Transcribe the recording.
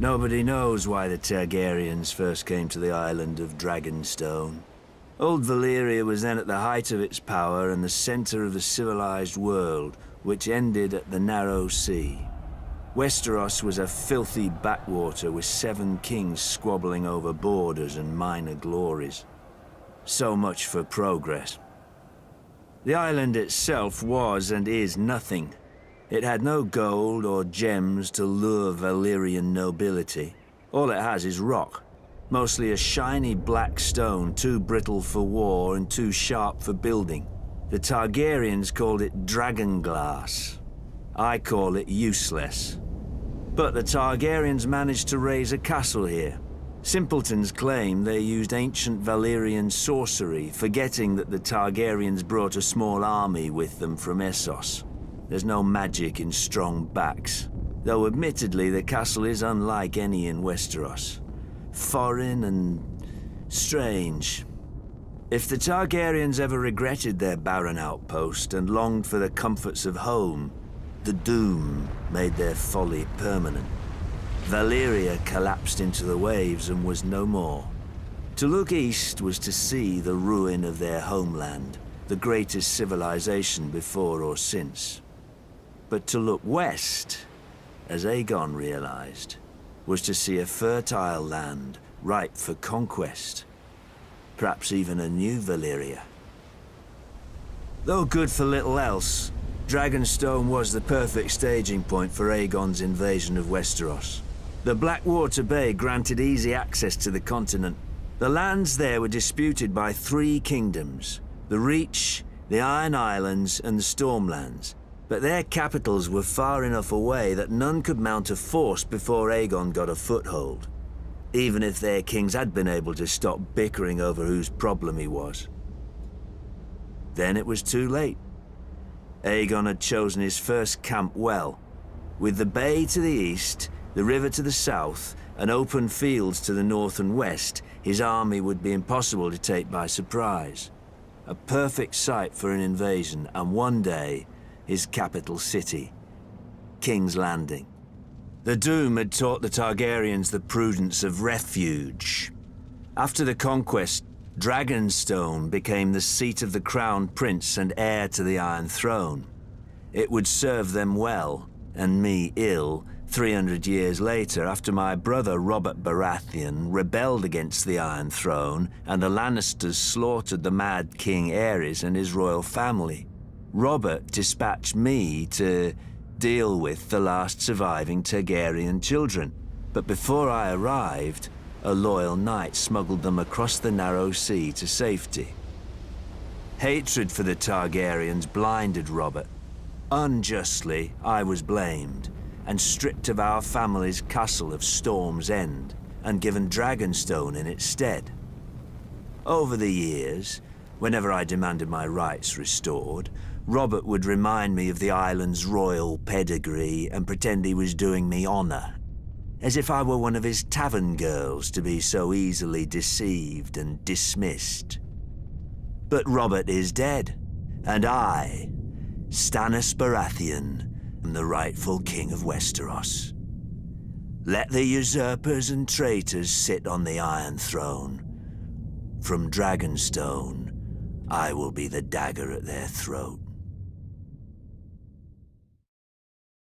Nobody knows why the Targaryens first came to the island of Dragonstone. Old Valyria was then at the height of its power and the center of the civilized world, which ended at the Narrow Sea. Westeros was a filthy backwater with 7 kings squabbling over borders and minor glories. So much for progress. The island itself was and is nothing. It had no gold or gems to lure Valyrian nobility. All it has is rock. Mostly a shiny black stone, too brittle for war and too sharp for building. The Targaryens called it dragonglass. I call it useless. But the Targaryens managed to raise a castle here. Simpletons claim they used ancient Valyrian sorcery, forgetting that the Targaryens brought a small army with them from Essos. There's no magic in strong backs, though admittedly the castle is unlike any in Westeros. Foreign and strange. If the Targaryens ever regretted their barren outpost and longed for the comforts of home, the doom made their folly permanent. Valyria collapsed into the waves and was no more. To look east was to see the ruin of their homeland, the greatest civilization before or since. But to look west, as Aegon realized, was to see a fertile land ripe for conquest. Perhaps even a new Valyria. Though good for little else, Dragonstone was the perfect staging point for Aegon's invasion of Westeros. The Blackwater Bay granted easy access to the continent. The lands there were disputed by 3 kingdoms, the Reach, the Iron Islands, and the Stormlands. But their capitals were far enough away that none could mount a force before Aegon got a foothold, even if their kings had been able to stop bickering over whose problem he was. Then it was too late. Aegon had chosen his first camp well, with the bay to the east, the river to the south, and open fields to the north and west. His army would be impossible to take by surprise. A perfect site for an invasion, and one day, his capital city, King's Landing. The Doom had taught the Targaryens the prudence of refuge. After the conquest, Dragonstone became the seat of the crowned prince and heir to the Iron Throne. It would serve them well, and me ill, 300 years later, after my brother Robert Baratheon rebelled against the Iron Throne and the Lannisters slaughtered the Mad King Aerys and his royal family. Robert dispatched me to deal with the last surviving Targaryen children. But before I arrived, a loyal knight smuggled them across the Narrow Sea to safety. Hatred for the Targaryens blinded Robert. Unjustly, I was blamed and stripped of our family's castle of Storm's End and given Dragonstone in its stead. Over the years, whenever I demanded my rights restored, Robert would remind me of the island's royal pedigree and pretend he was doing me honor, as if I were one of his tavern girls to be so easily deceived and dismissed. But Robert is dead, and I, Stannis Baratheon, am the rightful king of Westeros. Let the usurpers and traitors sit on the Iron Throne. From Dragonstone, I will be the dagger at their throat.